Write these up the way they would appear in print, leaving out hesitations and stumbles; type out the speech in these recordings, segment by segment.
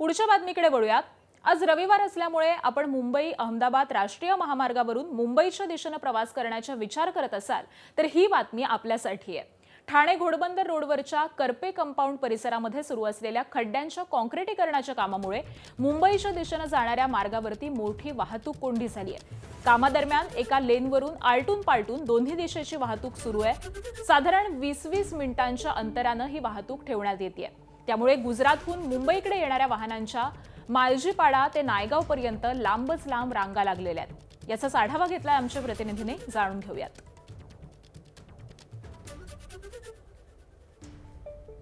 पुढच्या बातमीकडे वळूयात। आज रविवार असल्यामुळे आपण मुंबई अहमदाबाद राष्ट्रीय महामार्गावरून मुंबईच्या दिशेने प्रवास करण्याचा विचार करत असाल तर ही बातमी आपल्यासाठी आहे। ठाणे घोडबंदर रोडवरच्या करपे कंपाऊंड परिसरामध्ये सुरू असलेल्या खड्ड्यांच्या काँक्रिटीकरणाच्या कामामुळे मुंबईच्या दिशेने जाणाऱ्या मार्गावरती मोठी वाहतूक कोंडी झाली आहे। कामादरम्यान एका लेनवरून आलटून पालटून दोन्ही दिशेची वाहतूक सुरू आहे। साधारण 20-20 मिनिटांच्या अंतराने ही वाहतूक ठेवण्यात येते। त्यामुळे गुजरातहून मुंबईकडे येणाऱ्या वाहनांच्या मालजीपाडा ते नायगाव पर्यंत लांबच लांब रांगा लागलेल्या आहेत। याचा आढावा घेतलाय आमच्या प्रतिनिधीने, जाणून घेऊयात।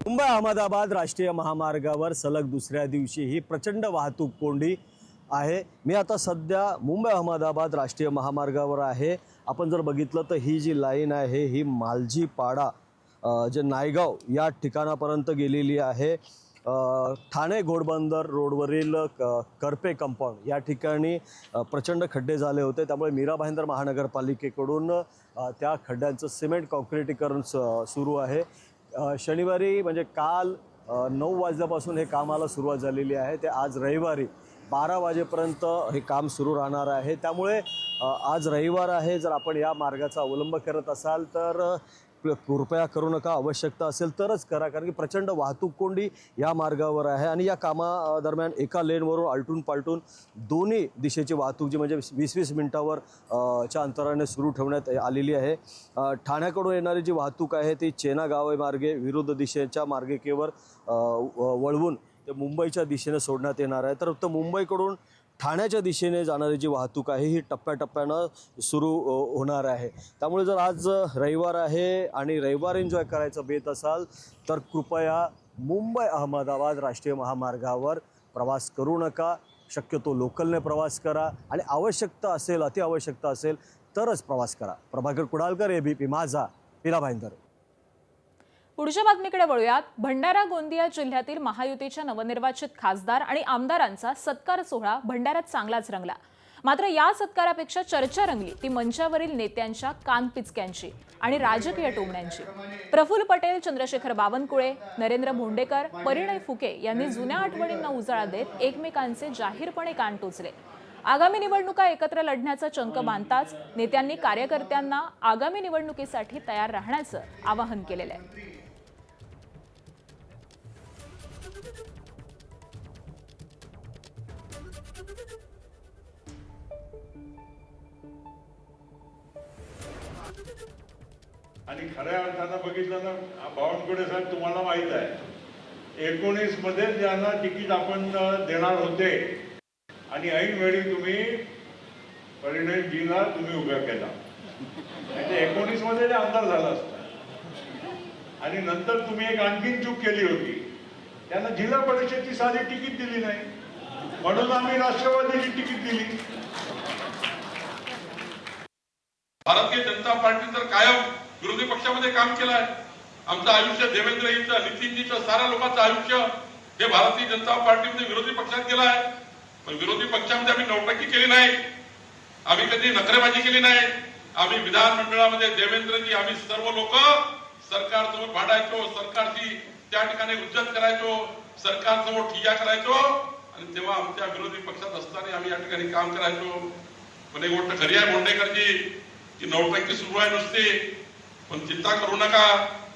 मुंबई अहमदाबाद राष्ट्रीय महामार्गावर सलग दुसऱ्या दिवशी ही प्रचंड वाहतूक कोंडी आहे। मी आता सध्या मुंबई अहमदाबाद राष्ट्रीय महामार्गावर आहे। आपण जर बघितलं तर ही जी लाईन आहे ही मालजीपाडा जे नायगाव या ठिकाणापर्यंत गेलेली आहे। ठाणे घोडबंदर रोडवरील करपे कंपाऊंड या ठिकाणी प्रचंड खड्डे झाले होते, त्यामुळे मीरा भाईंदर महानगरपालिकेकडून त्या खड्ड्यांचं सिमेंट काँक्रिटीकरण सुरू आहे। शनिवारी म्हणजे काल 9 वाजल्यापासून हे कामाला सुरुवात झालेली आहे। ते आज रविवारी 12 वाजेपर्यंत हे काम सुरू राहणार आहे। त्यामुळे आज रविवार आहे, जर आपण या मार्गाचा अवलंब करत असाल तर कृपया करू नका। आवश्यकता असेल तरच करा, कारण की प्रचंड वाहतूक कोंडी या मार्गावर आहे। आणि या कामादरम्यान एका लेनवरून आलटून पालटून दोन्ही दिशेची वाहतूक जी म्हणजे 20-20 मिनिटावर च्या अंतराने सुरू ठेवण्यात आलेली आहे। ठाण्याकडून येणारी जी वाहतूक आहे ती चेना गावे मार्गे विरुद्ध दिशेच्या मार्गिकेवर वळवून ते मुंबईच्या दिशेने सोडण्यात येणार आहे। तर मुंबईकडून ठाण्याच्या दिशेने जाणारी जी वाहतूक आहे ही टप्प्याटप्प्यानं सुरू होणार आहे। त्यामुळे जर आज रविवार आहे आणि रविवार एन्जॉय करायचं बेत असाल तर कृपया मुंबई अहमदाबाद राष्ट्रीय महामार्गावर प्रवास करू नका। शक्यतो लोकलने प्रवास करा आणि आवश्यकता असेल, अतिआवश्यकता असेल तरच प्रवास करा। प्रभाकर कुडालकर, एबीपी माझा, मीरा भाईंदर। पुढच्या बातमीकडे वळूयात। भंडारा गोंदिया जिल्ह्यातील महायुतीच्या नवनिर्वाचित खासदार आणि आमदारांचा सत्कार सोहळा भंडाऱ्यात चांगलाच रंगला। मात्र या सत्कारापेक्षा चर्चा रंगली ती मंचावरील नेत्यांच्या कानपिचक्यांची आणि राजकीय टोमण्यांची। प्रफुल्ल पटेल, चंद्रशेखर बावनकुळे, नरेंद्र भोंडेकर, परिणय फुके यांनी जुन्या आठवणींना उजाळा देत एकमेकांचे जाहीरपणे कान टोचले। आगामी निवडणुका एकत्र लढण्याचा चंक बांधताच नेत्यांनी कार्यकर्त्यांना आगामी निवडणुकीसाठी तयार राहण्याचं आवाहन केलेलं आहे। आणि खऱ्या अर्थानं बघितलं ना बावनकुळे साहेब, तुम्हाला माहित आहे 19 मध्ये ज्यांना तिकीट आपण देणार होते आणि ऐन वेळी तुम्ही परिणयजीला तुम्ही उभा केला, म्हणजे 19 मध्ये ते आमदार झाला असता। आणि नंतर तुम्ही एक आणखीन चूक केली होती, त्यांना जिल्हा परिषदची साधी तिकीट दिली नाही, म्हणून आम्ही राष्ट्रवादीची तिकीट दिली। भारतीय जनता पार्टी तर कायम विरोधी पक्षामध्ये काम केलं आहे। आमचं आयुष्य देवेंद्रजींचं, नितीनजींचं, साऱ्या लोकांचं आयुष्य हे भारतीय जनता पार्टीमध्ये विरोधी पक्षात गेलं आहे। पण विरोधी पक्षामध्ये आम्ही नौटंकी केली नाही, आम्ही कधी नखरेबाजी केली नाही। आम्ही विधानमंडळामध्ये देवेंद्रजी, आम्ही सर्व लोक सरकारसमोर भांडायचो, सरकारची त्या ठिकाणी हुज्जत करायचो, सरकारसमोर ठिय्या करायचो। आणि तेव्हा आमच्या विरोधी पक्षात असताना आम्ही या ठिकाणी काम करायचो। पण एक गोष्ट खरी आहे भोंडेकरजी की नौटंकी सुरू आहे नुसती, पण चिंता करू नका,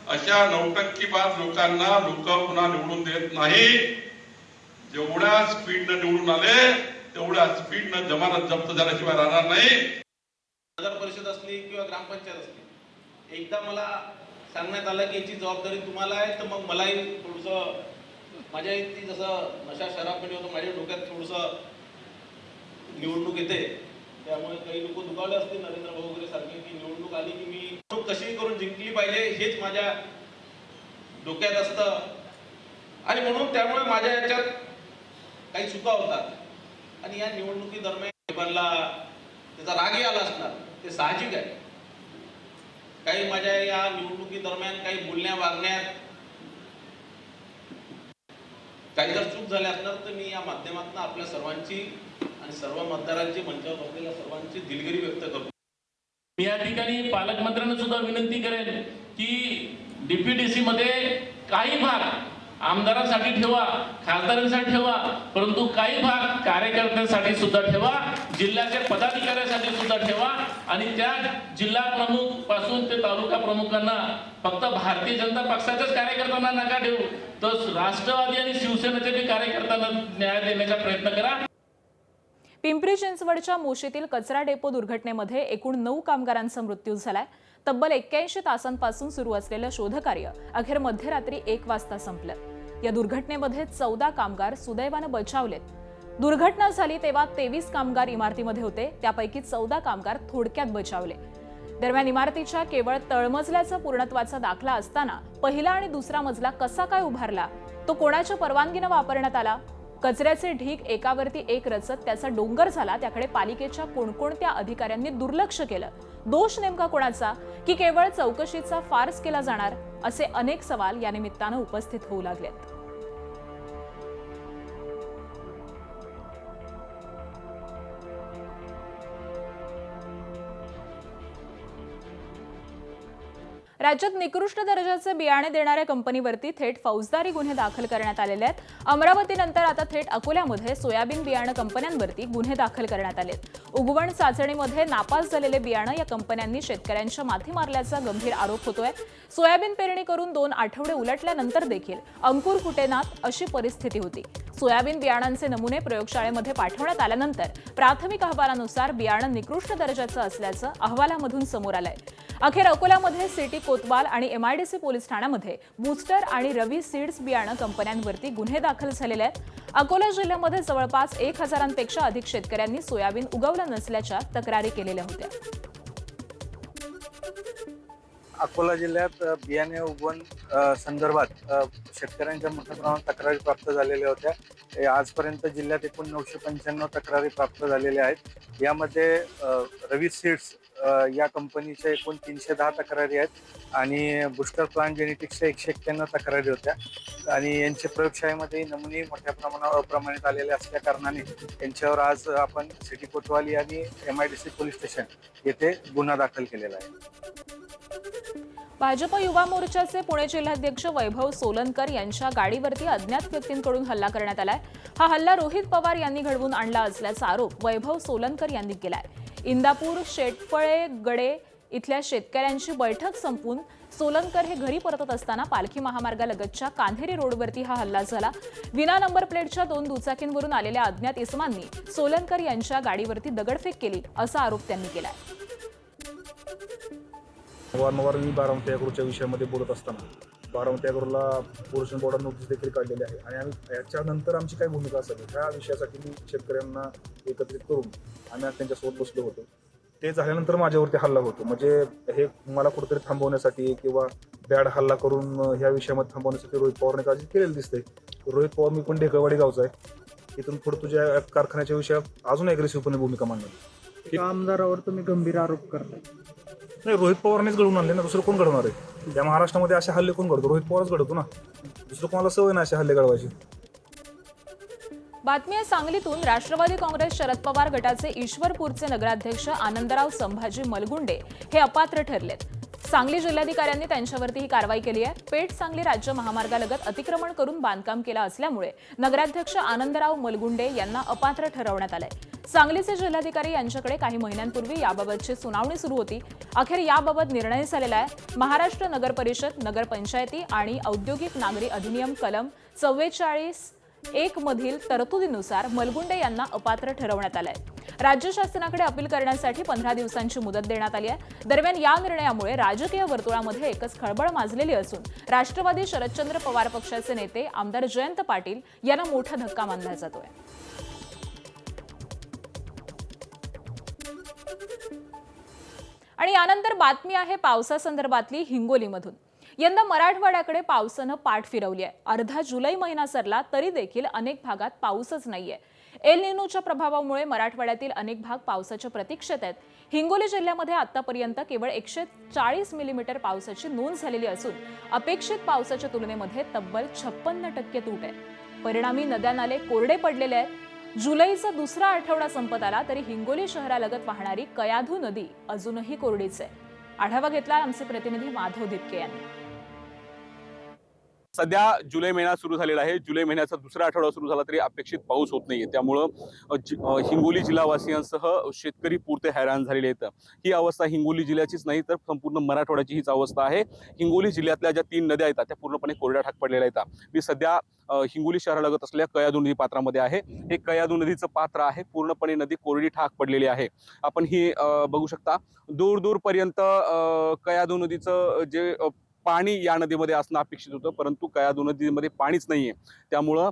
अशा नौटंकीबाज लोकांना लोक पुन्हा निवडून देत नाही। जेवढ्या स्पीडनं निवडून आले तेवढ्या स्पीडनं जमानत जप्त झाल्याशिवाय राहणार नाही। नगर परिषद असली किंवा ग्रामपंचायत असली, एकदा मला सांगण्यात आलं की याची जबाबदारी तुम्हाला आहे, तर मग मलाही थोडंसं माझ्या ती जसं नशा शराबमध्ये होतं, माझ्या डोक्यात थोडंसं निवडणूक येते, त्यामुळे काही लोक दुखावले असतील नरेंद्र भाऊ वगैरे सारखे की निवडणूक आली की मी कशी करून जिंकली पाहिजे हेच माझ्या डोक्यात असतं। आणि म्हणून त्यामुळे माझ्या याच्यात काही चुका होतात आणि या निवडणुकी दरम्यान त्याचा रागही आला असणार, ते साहजिक आहे। काही माझ्या या निवडणुकी दरम्यान काही बोलण्या वागण्यात काही जर चूक झाली असणार तर मी या माध्यमातून आपल्या सर्वांची आणि सर्व मतदारांची, मंचावर बसलेल्या सर्वांची दिलगिरी व्यक्त करतो। मी या ठिकाणी पालकमंत्र्यांना सुद्धा विनंती करेन की डीपीडीसी मध्ये काही भाग आमदारांसाठी ठेवा, खासदारांसाठी ठेवा, परंतु काही भाग कार्यकर्त्यांसाठी सुद्धा ठेवा, जिल्ह्याच्या पदाधिकाऱ्यांसाठी सुद्धा ठेवा आणि त्या जिल्हा प्रमुख पासून ते तालुका प्रमुखांना फक्त भारतीय जनता पक्षाच्याच कार्यकर्त्यांना नका ठेवू, तर राष्ट्रवादी आणि शिवसेनेच्या बी कार्यकर्त्यांना न्याय देण्याचा प्रयत्न करा. पिंपरी चिंचवडच्या मोशीतील कचरा डेपो दुर्घटनेमध्ये एकूण 9 कामगारांचा मृत्यू झालाय. तब्बल 81 तासांपासून सुरू असलेलं शोधकार्य अखेर मध्यरात्री 1 वाजता संपलं. या दुर्घटनेमध्ये 14 कामगार सुदैवानं बचावलेत. दुर्घटना झाली तेव्हा 23 कामगार इमारतीमध्ये होते, त्यापैकी 14 कामगार थोडक्यात बचावले. दरम्यान इमारतीच्या केवळ तळमजल्याचा पूर्णत्वाचा दाखला असताना पहिला आणि दुसरा मजला कसा काय उभारला, तो कोणाच्या परवानगीनं वापरण्यात आला, कचऱ्याचे ढीग एकावरती एक रचत त्याचा डोंगर झाला, त्याकडे पालिकेच्या कोणकोणत्या अधिकाऱ्यांनी दुर्लक्ष केलं, दोष नेमका कोणाचा, की केवळ चौकशीचा फार्स केला जाणार, असे अनेक सवाल या निमित्तानं उपस्थित होऊ लागलेत. राज्यात निकृष्ट दर्जाचे बियाणे देणाऱ्या कंपनीवरती थेट फौजदारी गुन्हे दाखल करण्यात आलेले आहेत. अमरावतीनंतर आता थेट अकोल्यामध्ये सोयाबीन बियाणं कंपन्यांवरती गुन्हे दाखल करण्यात आलेत. उगवण चाचणीमध्ये नापास झालेले बियाणं या कंपन्यांनी शेतकऱ्यांच्या माथी मारल्याचा गंभीर आरोप होतोय. सोयाबीन पेरणी करून 2 आठवडे उलटल्यानंतर देखील अंकुर फुटेनात अशी परिस्थिती होती. सोयाबीन बियाणांचे नमुने प्रयोगशाळेमध्ये पाठवण्यात आल्यानंतर प्राथमिक अहवालानुसार बियाणं निकृष्ट दर्जाचं असल्याचं अहवालामधून समोर आलंय. अखेर अकोल्यामध्ये सिटी कोतवाल आणि MIDC पोलीस ठाण्यामध्ये बूस्टर आणि रवी सीड्स बियाणं कंपन्यांवरती गुन्हे दाखल झालेले आहेत. अकोला जिल्ह्यामध्ये जवळपास 1000पेक्षा अधिक शेतकऱ्यांनी सोयाबीन उगवलं नसल्याच्या तक्रारी केलेल्या होत्या. अकोला जिल्ह्यात बियाणे उगवण संदर्भात शेतकऱ्यांच्या मोठ्या प्रमाणात तक्रारी प्राप्त झालेल्या होत्या. आजपर्यंत जिल्ह्यात एकूण 995 तक्रारी प्राप्त झालेल्या आहेत. यामध्ये रवी सीड्स या कंपनीच्या एकूण 310 तक्रारी आहेत आणि बुस्टर प्लांट जेनेटिक्सच्या 191 तक्रारी होत्या आणि यांच्या प्रयोगशाळेमध्ये नमुने मोठ्या प्रमाणावर अप्रमाणित आलेले असल्या कारणाने यांच्यावर आज आपण सिटी कोतवाली आणि MIDC पोलीस स्टेशन येथे गुन्हा दाखल केलेला आहे. भाजप युवा मोर्चाचे पुणे जिल्हाध्यक्ष वैभव सोलनकर यांच्या गाडीवरती अज्ञात व्यक्तींकडून हल्ला करण्यात आलाय. हा हल्ला रोहित पवार यांनी घडवून आणला असल्याचा आरोप वैभव सोलनकर यांनी केलाय. इंदापूर शेटफळे गडे इथल्या शेतकऱ्यांची बैठक संपून सोलनकर हे घरी परतत असताना पालखी महामार्गालगतच्या कांधेरी रोडवरती हा हल्ला झाला. विना नंबर प्लेटच्या 2 दुचाकींवरून आलेल्या अज्ञात इसमांनी सोलनकर यांच्या गाडीवरती दगडफेक केली असा आरोप त्यांनी केलाय. वारंवार मी बारामती अॅग्रोच्या विषयामध्ये बोलत असताना बारामती अॅग्रोला पोल्युशन बोर्डाने नोटीस देखील काढलेली आहे आणि आम्ही याच्यानंतर आमची काय भूमिका असावी ह्या विषयासाठी मी शेतकऱ्यांना एकत्रित करून आम्ही आज त्यांच्यासोबत बसलो होतो. ते झाल्यानंतर माझ्यावरती हल्ला होतो. म्हणजे हे मला कुठेतरी थांबवण्यासाठी किंवा बॅड हल्ला करून ह्या विषयामध्ये थांबवण्यासाठी रोहित पवारने काळजी केलेली दिसते. रोहित पवार मी पण ढेकळवाडी गावचा आहे. इथून पुढे तुझ्या कारखान्याच्या विषयात अजून अग्रेसिव्हपणे भूमिका मांडणार. आमदारावर तुम्ही गंभीर आरोप करताय. नाही, रोहित पवारनेच घडवून आणले ना, दुसरं कोण घडवणार आहे? त्या महाराष्ट्रामध्ये असे हल्ले कोण घडतो? रोहित पवारच घडवतो ना, दुसरं कोणाला सवय ना असे हल्ले घडवायचे. बातमी आहे सांगलीतून. राष्ट्रवादी काँग्रेस शरद पवार गटाचे ईश्वरपूरचे नगराध्यक्ष आनंदराव संभाजी मलगुंडे हे अपात्र ठरलेत. सांगली जिल्हाधिकाऱ्यांनी त्यांच्यावरती ही कारवाई केली आहे. पेठ सांगली राज्य महामार्गालगत अतिक्रमण करून बांधकाम केलं असल्यामुळे नगराध्यक्ष आनंदराव मलगुंडे यांना अपात्र ठरवण्यात आलंय. सांगलीचे जिल्हाधिकारी यांच्याकडे काही महिन्यांपूर्वी याबाबतची सुनावणी सुरू होती. अखेर याबाबत निर्णय झालेला आहे. महाराष्ट्र नगर परिषद, नगरपंचायती आणि औद्योगिक नागरी अधिनियम कलम 44(1) मधील तरतुदीनुसार मलगुंडे यांना अपात्र ठरवण्यात आलंय. राज्य शासनाकडे अपील करण्यासाठी 15 दिवसांची मुदत देण्यात आली आहे. दरम्यान या निर्णयामुळे राजकीय वर्तुळामध्ये एकच खळबळ माजलेली असून राष्ट्रवादी शरदचंद्र पवार पक्षाचे नेते आमदार जयंत पाटील यांना मोठा धक्का मानला जातोय. आणि यानंतर बातमी आहे पावसासंदर्भातली हिंगोलीमधून. यंदा मराठवाड्याकडे पावसानं पाठ फिरवली आहे. अर्धा जुलै महिना सरला तरी देखील अनेक भागात पाऊसच नाहीये. एल निनोच्या प्रभावामुळे मराठवाड्यातील अनेक भाग पावसाच्या प्रतीक्षेत आहेत. हिंगोली जिल्ह्यामध्ये आतापर्यंत केवळ 140 मिलीमीटर पावसाची नोंद झालेली असून अपेक्षित पावसाच्या तुलनेमध्ये तब्बल 56% तूट आहे. परिणामी नद्या नाले कोरडे पडलेले आहेत. जुलैचा दुसरा आठवडा संपत आला तरी हिंगोली शहरालगत वाहणारी कयाधू नदी अजूनही कोरडीच आहे. आढावा घेतला आमचे प्रतिनिधी माधव दिपके यांनी. सध्या जुलै महिना सुरू झालेला आहे. जुलै महिन्याचा दुसरा आठवडा सुरू झाला तरी अपेक्षित पाऊस होत नाहीये. त्यामुळं हिंगोली जिल्हावासियांसह शेतकरी पुरते हैराण झालेले आहेत. ही अवस्था हिंगोली जिल्ह्याचीच नाही तर संपूर्ण मराठवाड्याची हीच अवस्था आहे. हिंगोली जिल्ह्यातल्या ज्या 3 नद्या आहेत त्या पूर्णपणे कोरड्या ठाक पडलेल्या आहेत. मी सध्या हिंगोली शहरालगत असलेल्या कयाधू नदी पात्रामध्ये आहे. हे कयाधू नदीचं पात्र आहे. पूर्णपणे नदी कोरडी ठाक पडलेली आहे. आपण ही बघू शकता दूर दूरपर्यंत कयाधू नदीचं जे पाणी या नदीमध्ये असणं अपेक्षित होतं, परंतु कयाधू नदीमध्ये पाणीच नाहीये. त्यामुळं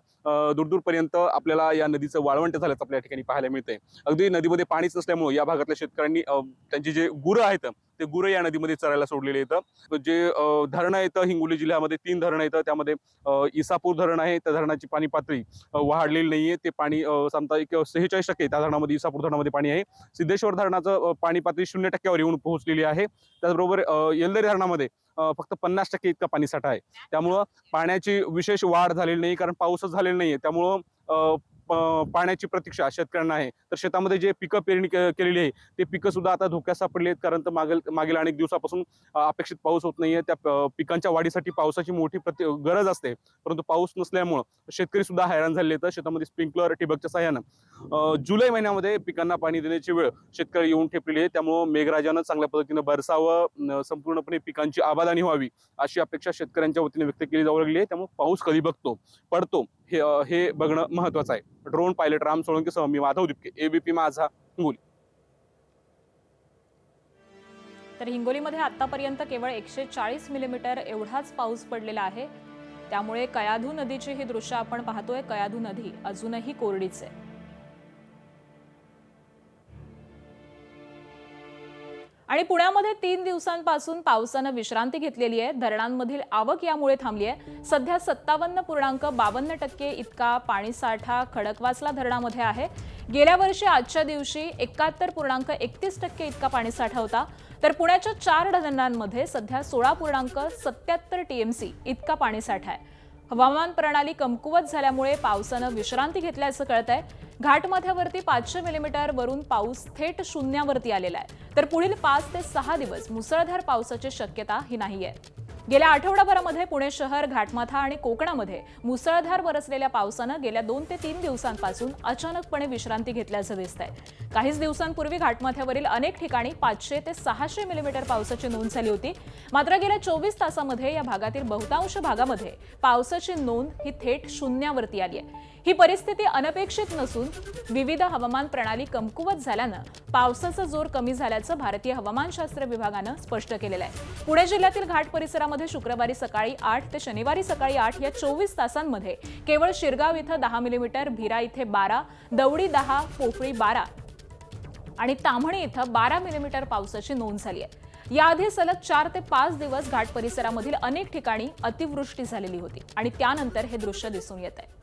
दूरदूरपर्यंत आपल्याला या नदीचं वाळवंट झाल्याचं आपल्या ठिकाणी पाहायला मिळतंय. अगदी नदीमध्ये पाणीच नसल्यामुळे या भागातल्या शेतकऱ्यांनी त्यांची जे गुरं आहेत ते गुरं या नदीमध्ये चरायला सोडलेले आहेत. जे धरणं येतं हिंगोली जिल्ह्यामध्ये 3 धरणं येतं, त्यामध्ये इसापूर धरण आहे. त्या धरणाची पाणी पातळी वाढलेली नाहीये. ते पाणी साधारणतः 46% त्या धरणामध्ये इसापूर धरणामध्ये पाणी आहे. सिद्धेश्वर धरणाचं पाणी पातळी 0% येऊन पोहोचलेली आहे. त्याचबरोबर येलदरी धरणामध्ये फक्त 50% इतका पाणीसाठा आहे. त्यामुळं पाण्याची विशेष वाढ झालेली नाही, कारण पाऊसच झालेला नाहीये. त्यामुळं पाण्याची प्रतीक्षा शेतकऱ्यांना आहे. तर शेतामध्ये जे पिकं पेरणी केलेली आहे ते पिकं सुद्धा आता धोक्यात सापडली आहेत, कारण मागील अनेक दिवसापासून अपेक्षित पाऊस होत नाहीये. त्या पिकांच्या वाढीसाठी पावसाची मोठी गरज असते, परंतु पाऊस नसल्यामुळं शेतकरी सुद्धा हैराण झालेले आहेत. शेतामध्ये स्प्रिंकलर ठिबकच्या सहाय्यानं जुलै महिन्यामध्ये पिकांना पाणी देण्याची वेळ शेतकरी येऊन ठेपलेली आहे. त्यामुळं मेघराजानं चांगल्या पद्धतीनं बरसावं, संपूर्णपणे पिकांची आबादानी व्हावी अशी अपेक्षा शेतकऱ्यांच्या वतीने व्यक्त केली जाऊ लागली आहे. त्यामुळे पाऊस कधी पडतो हे बघणं महत्वाचं आहे. ड्रोन पायलट राम सोळंकीसह मी माधव दिपके, एबीपी माझा, हिंगोली. तर हिंगोलीमध्ये आतापर्यंत केवळ 140 मिलीमीटर एवढाच पाऊस पडलेला आहे. त्यामुळे कयाधू नदीची ही दृश्य आपण पाहतोय. कयाधू नदी अजूनही कोरडीच आहे. आणि पुण्यामध्ये 3 दिवसांपासून पावसानं विश्रांती घेतलेली आहे. धरणांमधील आवक यामुळे थांबली आहे. सध्या 57.52% इतका पाणीसाठा खडकवासला धरणामध्ये आहे. गेल्या वर्षी आजच्या दिवशी 71.31% इतका पाणीसाठा होता. तर पुण्याच्या 4 धरणांमध्ये सध्या 16.77 TMC इतका पाणीसाठा आहे. हवामान प्रणाली कमकुवत झाल्यामुळे पावसानं विश्रांती घेतल्याचं कळतंय. घाटमाथ्यावरती 500 मिलीमीटर वरून पाऊस थेट शून्यावरती आलेला आहे. तर पुढील 5 ते 6 दिवस मुसळधार पावसाची शक्यता ही नाहीये. गेल्या आठवडाभरामध्ये पुणे शहर, घाटमाथा आणि कोकणामध्ये मुसळधार बरसलेल्या पावसानं गेल्या 2 ते 3 दिवसांपासून अचानकपणे विश्रांती घेतल्याचं दिसतंय. काहीच दिवसांपूर्वी घाटमाथ्यावरील अनेक ठिकाणी 500 ते 600 मिलीमीटर पावसाची नोंद झाली होती. मात्र गेल्या 24 तासामध्ये या भागातील बहुतांश भागामध्ये पावसाची नोंद ही थेट शून्यावरती आली आहे. ही परिस्थिती अनपेक्षित नसून विविध हवामान प्रणाली कमकुवत झाल्यानं पावसाचा जोर कमी झाल्याचं भारतीय हवामानशास्त्र विभागानं स्पष्ट केलेलं आहे. पुणे जिल्ह्यातील घाट परिसरामध्ये शुक्रवारी सकाळी 8 ते शनिवारी सकाळी 8 या 24 तासांमध्ये केवळ शिरगाव इथं 10 मिलीमीटर, भिरा इथे 12, दौडी 10, पोफळी 12 आणि ताम्हणी इथं 12 मिलीमीटर पावसाची नोंद झाली आहे. याआधी सलग 4 ते 5 दिवस घाट परिसरामधील अनेक ठिकाणी अतिवृष्टी झालेली होती आणि त्यानंतर हे दृश्य दिसून येत आहे.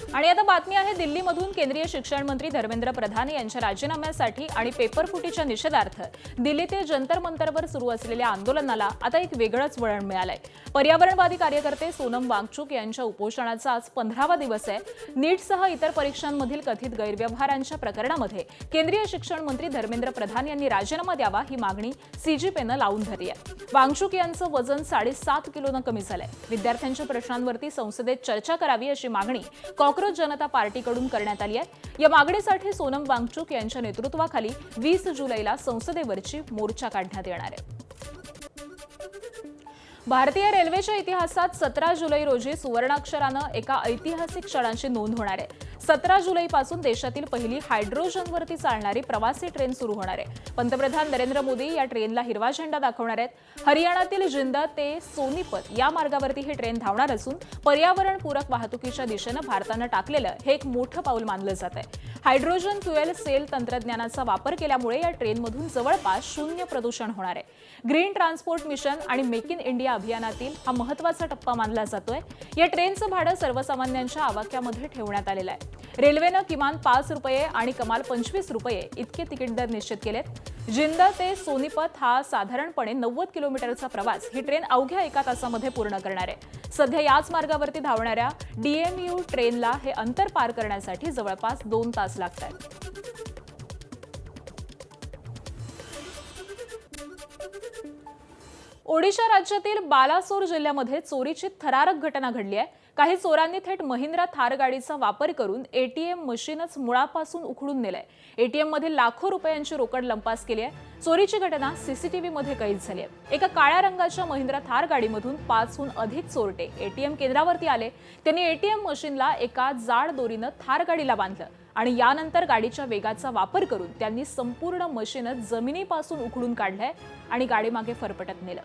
आणि आता बातमी आहे दिल्लीमधून. केंद्रीय शिक्षण मंत्री धर्मेंद्र प्रधान यांच्या राजीनाम्यासाठी आणि पेपरफुटीच्या निषेधार्थ दिल्लीतील जंतर मंतरवर सुरू असलेल्या आंदोलनाला आता एक वेगळंच वळण मिळालंय. पर्यावरणवादी कार्यकर्ते सोनम वांगचुक यांच्या उपोषणाचा आज 15वा दिवस आहे. नीटसह इतर परीक्षांमधील कथित गैरव्यवहारांच्या प्रकरणामध्ये केंद्रीय शिक्षण मंत्री धर्मेंद्र प्रधान यांनी राजीनामा द्यावा ही मागणी सीजेपीनं लावून धरली आहे. वांगचुक यांचं वजन 7.5 किलोनं कमी झालंय. विद्यार्थ्यांच्या प्रश्नांवरती संसदेत चर्चा करावी अशी मागणी काँग्रेस जनता पार्टीकडून करण्यात आली आहे. या मागणीसाठी सोनम वांगचुक यांच्या नेतृत्वाखाली 20 जुलैला संसदेवरची मोर्चा काढण्यात येणार आहे. भारतीय रेल्वेच्या इतिहासात 17 जुलै रोजी सुवर्णाक्षरानं एका ऐतिहासिक क्षणाची नोंद होणार आहे. 17 जुलैपासून देशातील पहिली हायड्रोजनवरती चालणारी प्रवासी ट्रेन सुरू होणार आहे. पंतप्रधान नरेंद्र मोदी या ट्रेनला हिरवा झेंडा दाखवणार आहेत. हरियाणातील जिंद ते सोनीपत या मार्गावरती ही ट्रेन धावणार असून पर्यावरणपूरक वाहतुकीच्या दिशेनं भारतानं टाकलेलं हे एक मोठं पाऊल मानलं जात आहे. हायड्रोजन फ्युएल सेल तंत्रज्ञानाचा वापर केल्यामुळे या ट्रेनमधून जवळपास 0 प्रदूषण होणार आहे. ग्रीन ट्रान्सपोर्ट मिशन आणि मेक इन इंडिया अभियानातील हा महत्त्वाचा टप्पा मानला जातोय. या ट्रेनचं भाडं सर्वसामान्यांच्या आवाक्यामध्ये ठेवण्यात आलेलं आहे. रेल्वेनं किमान 5 रुपये आणि कमाल 25 रुपये इतके तिकीट दर निश्चित केलेत. जिंद ते सोनीपत हा साधारणपणे 90 किलोमीटरचा प्रवास ही ट्रेन अवघ्या 1 तासामध्ये पूर्ण करणार आहे. सध्या याच मार्गावरती धावणाऱ्या DMU ट्रेनला हे अंतर पार करण्यासाठी जवळपास 2 तास लागतात. ओडिशा राज्यातील बालासोर जिल्ह्यामध्ये चोरीची थरारक घटना घडली आहे. काही चोरांनी थेट महिंद्रा थार गाडीचा वापर करून ATM मशीनच मुळापासून उखडून नेलंय. ATM मधील लाखो रुपयांची रोकड लंपास केली आहे. चोरीची घटना CCTV मध्ये कैद झाली आहे. एका काळ्या रंगाच्या महिंद्रा थार गाडीमधून 5हून अधिक चोरटे ATM केंद्रावरती आले. त्यांनी ATM मशीनला एका जाड दोरीनं थार गाडीला बांधलं आणि यानंतर गाडीच्या वेगाचा वापर करून त्यांनी संपूर्ण मशीनच जमिनीपासून उखडून काढलंय आणि गाडीमागे फरफटत नेलं.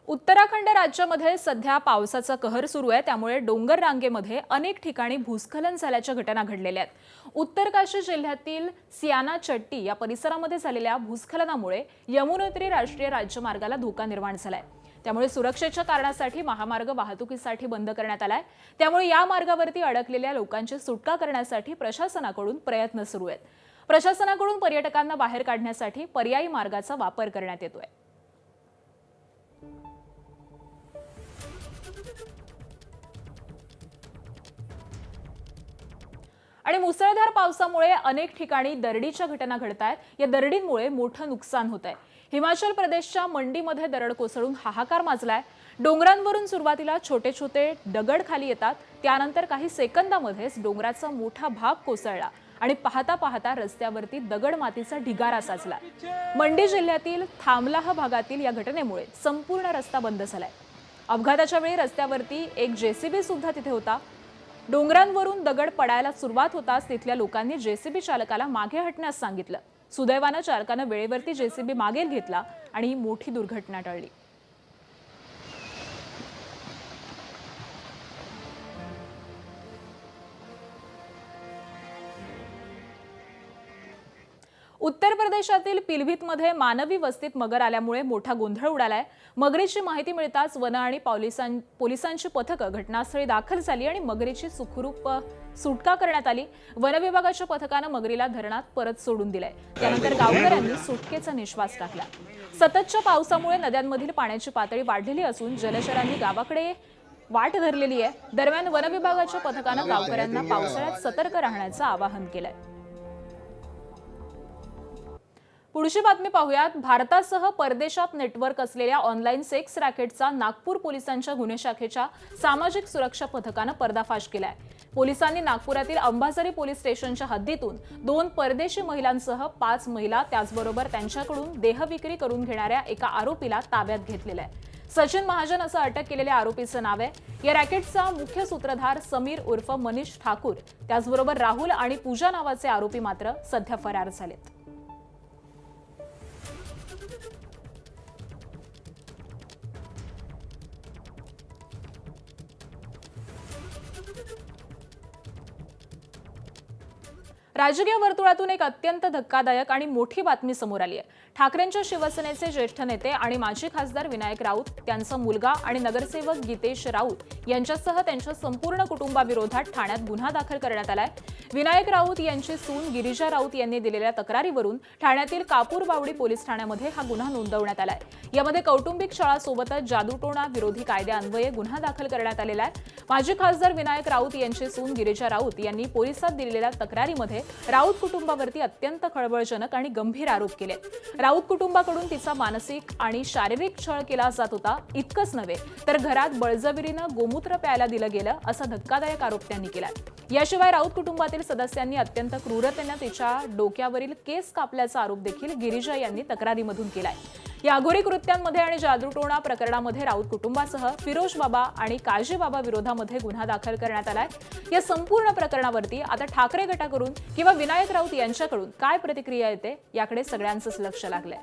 उत्तराखंड राज्यामध्ये सध्या पावसाचा कहर सुरू आहे. त्यामुळे डोंगर रांगेमध्ये अनेक ठिकाणी भूस्खलन झाल्याच्या घटना घडलेल्या आहेत. उत्तरकाशी जिल्ह्यातील सियाना चट्टी या परिसरामध्ये झालेल्या भूस्खलनामुळे यमुनोत्री राष्ट्रीय राज्यमार्गाला धोका निर्माण झालाय. त्यामुळे सुरक्षेच्या कारणासाठी महामार्ग वाहतुकीसाठी बंद करण्यात आलाय. त्यामुळे या मार्गावरती अडकलेल्या लोकांची सुटका करण्यासाठी प्रशासनाकडून प्रयत्न सुरू आहेत. प्रशासनाकडून पर्यटकांना बाहेर काढण्यासाठी पर्यायी मार्गाचा वापर करण्यात येतोय. आणि मुसळधार पावसामुळे अनेक ठिकाणी दरडीच्या घटना घडत आहेत. या दरडींमुळे मोठं नुकसान होत आहे. हिमाचल प्रदेशच्या मंडीमध्ये दरड कोसळून हाहाकार माजलाय. डोंगरांवरून सुरुवातीला छोटे छोटे दगड खाली येतात. त्यानंतर काही सेकंदामध्येच डोंगराचा मोठा भाग कोसळला आणि पाहता पाहता रस्त्यावरती दगड मातीचा ढिगारा साचला. मंडी जिल्ह्यातील थामलाह भागातील या घटनेमुळे संपूर्ण रस्ता बंद झालाय. अपघाताच्या वेळी रस्त्यावरती एक JCB सुद्धा तिथे होता. डोंगरांवरून दगड पडायला सुरुवात होताच तिथल्या लोकांनी JCB चालकाला मागे हटण्यास सांगितलं. सुदैवानं चालकानं वेळेवरती JCB मागे घेतला आणि मोठी दुर्घटना टळली. उत्तर प्रदेशातील पिलभीतमध्ये मानवी वस्तीत मगर आल्यामुळे मोठा गोंधळ उडालाय. मगरीची माहिती मिळताच वन आणि पोलिसांची पथकं घटनास्थळी दाखल झाली आणि मगरीची सुखरूप सुटका करण्यात आली. वन विभागाच्या पथकानं मगरीला धरणात परत सोडून दिलंय. त्यानंतर गावकऱ्यांनी सुटकेचा निश्वास टाकला. सततच्या पावसामुळे नद्यांमधील पाण्याची पातळी वाढलेली असून जलचरांनी गावाकडे वाट धरलेली आहे. दरम्यान वन विभागाच्या पथकानं गावकऱ्यांना पावसाळ्यात सतर्क राहण्याचं आवाहन केलंय. पुढची बातमी पाहूयात. भारतासह परदेशात नेटवर्क असलेल्या ऑनलाईन सेक्स रॅकेटचा नागपूर पोलिसांच्या गुन्हे शाखेच्या सामाजिक सुरक्षा पथकानं पर्दाफाश केलाय. पोलिसांनी नागपुरातील अंबाझरी पोलीस स्टेशनच्या हद्दीतून 2 परदेशी महिलांसह 5 महिला त्याचबरोबर त्यांच्याकडून देहविक्री करून घेणाऱ्या एका आरोपीला ताब्यात घेतलेलं आहे. सचिन महाजन असं अटक केलेल्या आरोपीचं नाव आहे. या रॅकेटचा मुख्य सूत्रधार समीर उर्फ मनीष ठाकूर त्याचबरोबर राहुल आणि पूजा नावाचे आरोपी मात्र सध्या फरार झालेत. राजकीय वर्तुळातून एक अत्यंत धक्कादायक आणि मोठी बातमी समोर आली आहे. ठाकरेंच्या शिवसेनेचे ज्येष्ठ नेते आणि माजी खासदार विनायक राऊत, त्यांचा मुलगा आणि नगरसेवक गीतेश राऊत यांच्यासह त्यांच्या संपूर्ण कुटुंबाविरोधात ठाण्यात गुन्हा दाखल करण्यात आलाय. विनायक राऊत यांची सून गिरिजा राऊत यांनी दिलेल्या तक्रारीवरून ठाण्यातील कापूरबावडी पोलीस ठाण्यामध्ये हा गुन्हा नोंदवण्यात आलाय. यामध्ये कौटुंबिक शाळासोबतच जादूटोणा विरोधी कायद्यान्वये गुन्हा दाखल करण्यात आलेला आहे. माजी खासदार विनायक राऊत यांची सून गिरिजा राऊत यांनी पोलिसात दिलेल्या तक्रारीमध्ये राऊत कुटुंबावरती अत्यंत खळबळजनक आणि गंभीर आरोप केले. राऊत कुटुंबाकडून तिचा मानसिक आणि शारीरिक छळ केला जात होता. इतकंच नव्हे तर घरात बळजबरीनं गोमूत्र प्यायला दिलं गेलं असा धक्कादायक आरोप त्यांनी केलाय. याशिवाय राऊत कुटुंबातील सदस्यांनी अत्यंत क्रूरतेने तिच्या डोक्यावरील केस कापल्याचा आरोप देखील गिरिजा यांनी तक्रारीमधून केलाय. या अघोरी कृत्यांमध्ये आणि जादूटोणा प्रकरणामध्ये राऊत कुटुंबासह फिरोज बाबा आणि काजी बाबा विरोधामध्ये गुन्हा दाखल करण्यात आलाय. या संपूर्ण प्रकरणावरती आता ठाकरे गटाकडून किंवा विनायक राऊत यांच्याकडून काय प्रतिक्रिया येते याकडे सगळ्यांचंच लक्ष लागलंय.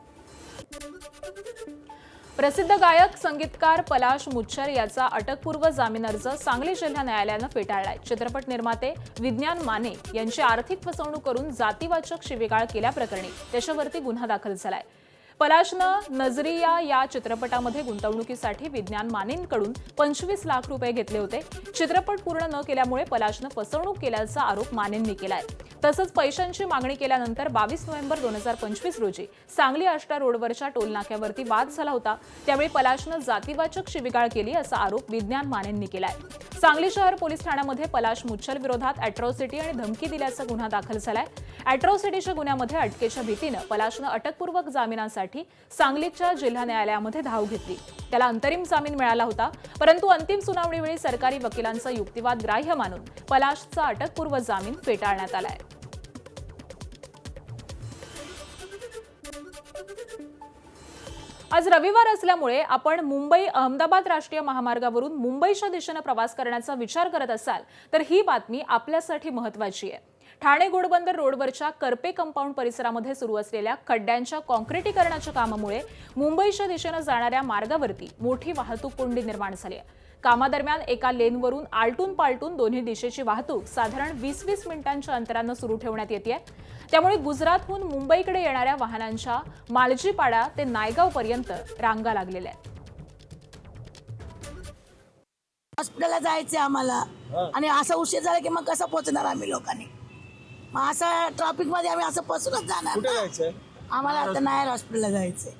प्रसिद्ध गायक संगीतकार पलाश मुच्छर याचा अटकपूर्व जामीन अर्ज सांगली जिल्हा न्यायालयानं फेटाळलाय. चित्रपट निर्माते विज्ञान माने यांची आर्थिक फसवणूक करून जातीवाचक शिवीगाळ केल्याप्रकरणी त्याच्यावरती गुन्हा दाखल झालाय. पलाशनं नजरिया या चित्रपटामध्ये गुंतवणुकीसाठी विज्ञान मानेंकडून 25 लाख रुपये घेतले होते. चित्रपट पूर्ण न केल्यामुळे पलाशनं फसवणूक केल्याचा आरोप मानेंनी केलाय. तसंच पैशांची मागणी केल्यानंतर 22 नोव्हेंबर 2025 रोजी सांगली आष्टा रोडवरच्या टोलनाक्यावरती वाद झाला होता. त्यावेळी पलाशनं जातीवाचक शिवीगाळ केली असा आरोप विज्ञान मानेंनी केलाय. सांगली शहर पोलीस ठाण्यामध्ये पलाश मुच्छर विरोधात अॅट्रॉसिटी आणि धमकी दिल्याचा गुन्हा दाखल झालाय. अॅट्रॉसिटीच्या गुन्ह्यामध्ये अटकेच्या भीतीनं पलाशनं अटकपूर्वक जामिनासाठी सांगलीच्या जिल्हा न्यायालयामध्ये धाव घेतली. त्याला अंतरिम जामीन मिळाला होता, परंतु अंतिम सुनावणीवेळी सरकारी वकिलांचा युक्तिवाद ग्राह्य मानून पलाशचा अटकपूर्व जामीन फेटाळण्यात आलाय. आज रविवार असल्यामुळे आपण मुंबई अहमदाबाद राष्ट्रीय महामार्गावरून मुंबईच्या दिशेने प्रवास करण्याचा विचार करत असाल तर ही बातमी आपल्यासाठी महत्त्वाची आहे. ठाणे घोडबंदर रोडवरच्या करपे कंपाऊंड परिसरामध्ये सुरू असलेल्या खड्ड्यांच्या काँक्रिटीकरणाच्या कामामुळे मुंबईच्या दिशेने जाणाऱ्या मार्गावरती मोठी वाहतूक कोंडी निर्माण झाली आहे. कामादरम्यान एका लेनवरून आलटून पालटून दोन्ही दिशेची वाहतूक साधारण 20-20 मिनिटांच्या अंतरानं सुरू ठेवण्यात येते. त्यामुळे गुजरातहून मुंबईकडे येणाऱ्या वाहनांच्या मालजीपाडा ते नायगाव पर्यंत रांगा लागलेल्या आहेत. हॉस्पिटलला जायचं आम्हाला आणि असा उशीर झाला की मग कसं पोहोचणार आम्ही लोकांनी. मग असं ट्रॅफिक मध्ये आम्ही असं फसूनच जाणार. कुठे जायचंय? आम्हाला आता नायर हॉस्पिटलला जायचंय.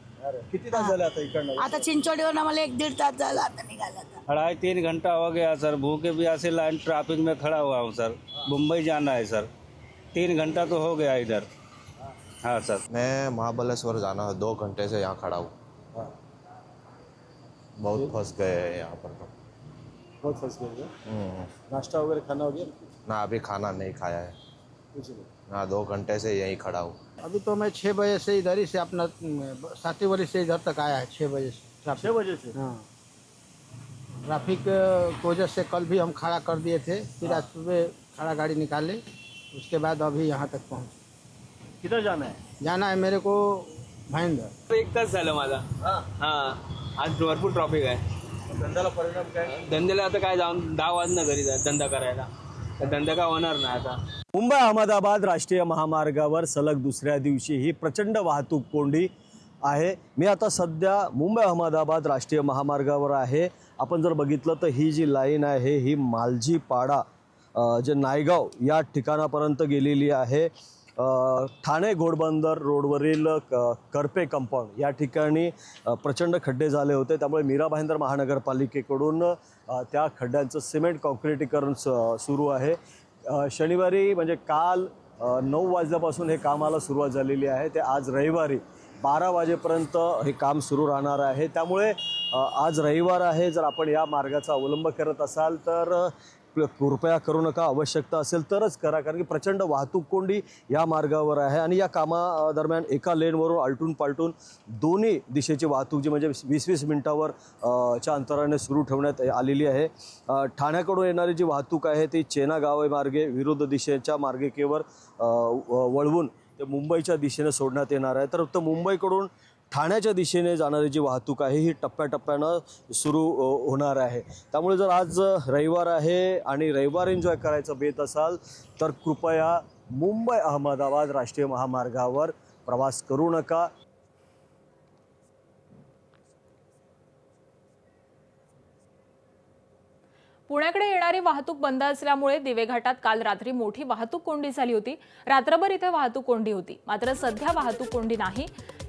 किती तास झाले आता इकडनं? आता चिंचोडीवर आम्हाला 1-1.5 तास झाला आता निघाला. 2.5-3 घंटा हो गया सर. भूखे भी ऐसे लाइन ट्रैफिक में खड़ा हुआ हूँ सर. मुंबई जाना है सर. 3 घंटा तो हो गया इधर. हाँ सर. मैं महाबलेश्वर जाना है, 2 घंटे से यहाँ खड़ा हूँ. बहुत फंस गए हैं यहाँ पर. तो बहुत फंस गए. नाश्ता वगैरह खाना हो गया? ना अभी खाना नहीं खाया है ना, 2 घंटे से यहीं खड़ा हूँ. अभी तो मैं 6 बजे से इधर ही से अपना सातीवरी से इधर तक आया है. 6 बजे से. 6 बजे से? हाँ. ट्रैफिक की वजह से कल भी हम खड़ा कर दिए थे, फिर आज सुबह खड़ा गाड़ी निकाले, उसके बाद अभी यहाँ तक पहुँचे. किधर जाना है? जाना है मेरे को भाईंदर. 1 तास झालं माझा. हां. आज भरपूर ट्रॉफिक आहे. धंद्याला परिणाम काय? धंद्याला आता काय जाऊन 10 वाजता घरी जा धंदा करायला. तर धंदा काय होणार नाही आता. मुंबई अहमदाबाद राष्ट्रीय महामार्गावर सलग दुसऱ्या दिवशी ही प्रचंड वाहतूक कोंडी आहे. मी आता सध्या मुंबई अहमदाबाद राष्ट्रीय महामार्गावर आहे. आपण जर बघितलं तर ही जी लाईन आहे ही मालजीपाडा जे नायगाव या ठिकाणापर्यंत गेलेली आहे. ठाणे घोडबंदर रोडवरील करपे कंपाऊंड या ठिकाणी प्रचंड खड्डे झाले होते. त्यामुळे मीरा भाईंदर महानगरपालिकेकडून त्या खड्ड्यांचं सिमेंट काँक्रिटीकरण सुरू आहे. शनिवारी म्हणजे काल 9 वाजल्यापासून हे कामाला सुरुवात झालेली आहे. ते आज रविवारी 12 वाजेपर्यंत हे काम सुरू राहणार आहे. त्यामुळे आज रविवार आहे, जर आपण या मार्गाचा अवलंब करत असाल तर कृपया करू नका. आवश्यकता असेल तरच करा, कारण की प्रचंड वाहतूक कोंडी या मार्गावर आहे. आणि या कामादरम्यान एका लेनवरून आलटून पालटून दोन्ही दिशेची वाहतूक जी म्हणजे 20-20 मिनिटावर च्या अंतराने सुरू ठेवण्यात आलेली आहे. ठाण्याकडून येणारी जी वाहतूक आहे ती चेना गावे मार्गे विरुद्ध दिशेच्या मार्गिकेवर वळवून ते मुंबईच्या दिशेने सोडण्यात येणार आहे. तर मुंबईकडून ठाण्याच्या दिशेने जाणारी जी वाहतूक आहे ही टप्प्याटप्प्यानं सुरू होणार आहे. त्यामुळे जर आज रविवार आहे आणि रविवार एन्जॉय करायचं बेत असाल तर कृपया मुंबई अहमदाबाद राष्ट्रीय महामार्गावर प्रवास करू नका. पुण्याकडे येणारी वाहतूक बंद असल्यामुळे दिवे घाटात काल रात्री मोठी वाहतूक कोंडी झाली होती. रात्रभर इथे वाहतूक कोंडी होती, मात्र सध्या वाहतूक कोंडी नाही.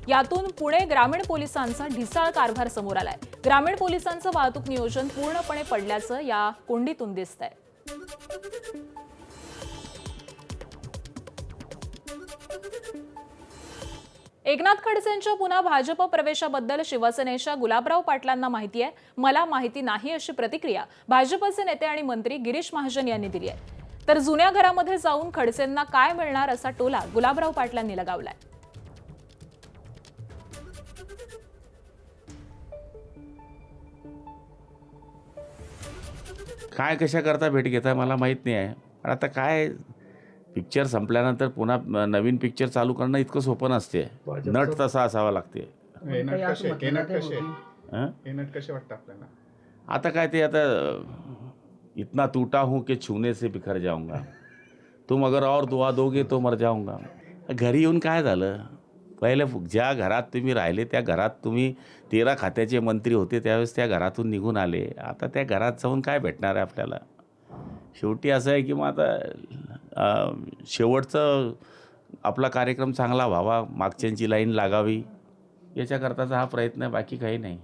यातून पुणे ग्रामीण पोलिसांचा ढिसाळ कारभार समोर आलाय. ग्रामीण पोलिसांचं वाहतूक नियोजन पूर्णपणे पडल्याचं या कोंडीतून दिसतंय. एकनाथ खडसेंच्या पुन्हा भाजप प्रवेशाबद्दल शिवसेनेच्या गुलाबराव पाटलांना माहिती आहे, मला माहिती नाही अशी प्रतिक्रिया भाजपचे नेते आणि मंत्री गिरीश महाजन यांनी दिली आहे. तर जुन्या घरामध्ये जाऊन खडसेंना काय मिळणार असा टोला गुलाबराव पाटलांनी लगावलाय. काय कशा करता भेट घेता मला माहीत नाही आहे. पण आता काय पिक्चर संपल्यानंतर पुन्हा नवीन पिक्चर चालू करणं इतकं सोपं नसते. नट तसा असावा लागते. हं? हे नट कसे वाटतं आपल्याला? आता काय ते आता इतना टूटा हूँ कि छूने से बिखर जाऊंगा, तुम अगर और दुआ दोगे तो मर जाऊंगा. घरी येऊन काय झालं, पहिले ज्या घरात तुम्ही राहिले त्या घरात तुम्ही 13 खात्याचे मंत्री होते, त्यावेळेस त्या घरातून निघून आले. आता त्या घरात जाऊन काय भेटणार आहे आपल्याला? शेवटी असं आहे की मग आता शेवटचं आपला कार्यक्रम चांगला व्हावा, मागच्यांची लाईन लागावी, याच्याकरताचा हा प्रयत्न आहे, बाकी काही नाही.